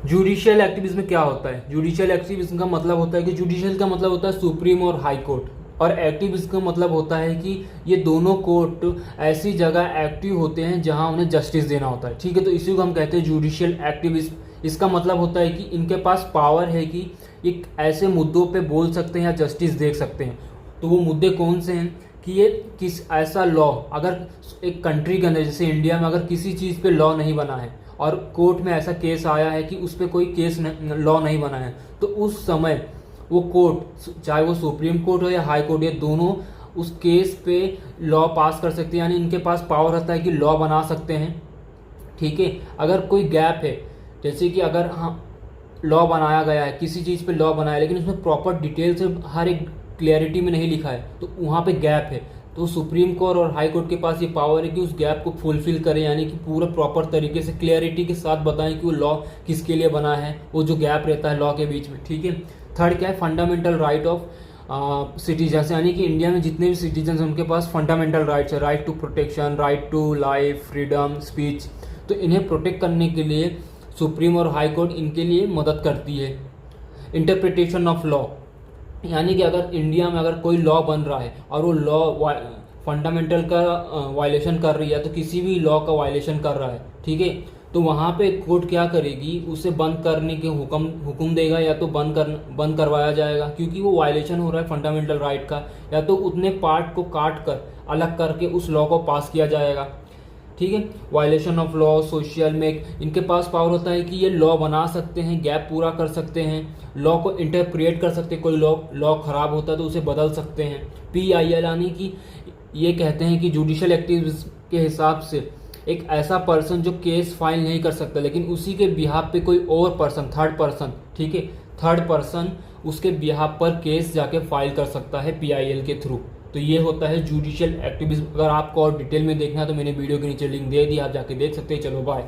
Judicial activism में क्या होता है? जुडिशियल एक्टिविज्म का मतलब होता है कि जुडिशियल का मतलब होता है सुप्रीम और हाई कोर्ट, और एक्टिविज्म का मतलब होता है कि ये दोनों कोर्ट ऐसी जगह एक्टिव होते हैं जहां उन्हें जस्टिस देना होता है। ठीक है, तो इसी को हम कहते हैं जुडिशियल एक्टिविज्म। इसका मतलब होता है कि इनके पास पावर है कि एक ऐसे मुद्दों पे बोल सकते हैं या जस्टिस दे सकते हैं। तो वो मुद्दे कौन से हैं कि ये किस ऐसा लॉ, अगर एक कंट्री के अंदर जैसे इंडिया में अगर किसी चीज़ पे लॉ नहीं बना है और कोर्ट में ऐसा केस आया है कि उस पर कोई केस लॉ नहीं बना है, तो उस समय वो कोर्ट, चाहे वो सुप्रीम कोर्ट हो या हाई कोर्ट, ये दोनों उस केस पे लॉ पास कर सकते हैं। यानी इनके पास पावर रहता है कि लॉ बना सकते हैं। ठीक है, अगर कोई गैप है, जैसे कि अगर हाँ लॉ बनाया गया है, किसी चीज़ पे लॉ बनाया है लेकिन उसमें प्रॉपर डिटेल से हर एक क्लियरिटी में नहीं लिखा है, तो वहाँ पे गैप है, तो सुप्रीम कोर्ट और हाई कोर्ट के पास ये पावर है कि उस गैप को फुलफिल करें, यानी कि पूरा प्रॉपर तरीके से क्लियरिटी के साथ बताएं कि वो लॉ किसके लिए बना है, वो जो गैप रहता है लॉ के बीच में। ठीक है, थर्ड क्या है? फंडामेंटल राइट ऑफ सिटीजन्स, यानी कि इंडिया में जितने भी सिटीजन हैं उनके पास फंडामेंटल राइट्स है, right to protection, right to life, freedom, speech. तो इन्हें प्रोटेक्ट करने के लिए सुप्रीम और हाई कोर्ट इनके लिए मदद करती है। इंटरप्रिटेशन ऑफ लॉ, यानी कि अगर इंडिया में अगर कोई लॉ बन रहा है और वो लॉ फंडामेंटल का वायलेशन कर रही है, तो किसी भी लॉ का वायलेशन कर रहा है, ठीक है, तो वहाँ पे कोर्ट क्या करेगी? उसे बंद करने के हुक्म देगा, या तो बंद करवाया जाएगा क्योंकि वो वायलेशन हो रहा है फंडामेंटल राइट का, या तो उतने पार्ट को काट कर अलग करके उस लॉ को पास किया जाएगा। ठीक है, वायलेशन ऑफ लॉ, सोशल में इनके पास पावर होता है कि ये लॉ बना सकते हैं, गैप पूरा कर सकते हैं, लॉ को इंटरप्रिएट कर सकते हैं, कोई लॉ खराब होता है तो उसे बदल सकते हैं। PIL, यानी कि ये कहते हैं कि जुडिशियल एक्टिविज्म के हिसाब से एक ऐसा पर्सन जो केस फाइल नहीं कर सकता, लेकिन उसी के बिहाफ पे कोई और पर्सन, थर्ड पर्सन, ठीक है, थर्ड पर्सन उसके बिहाफ पर केस जाके फाइल कर सकता है PIL के थ्रू। तो ये होता है जुडिशियल एक्टिविज्म। अगर आपको और डिटेल में देखना है तो मैंने वीडियो के नीचे लिंक दे दिया, आप जाके देख सकते हैं। चलो बाय।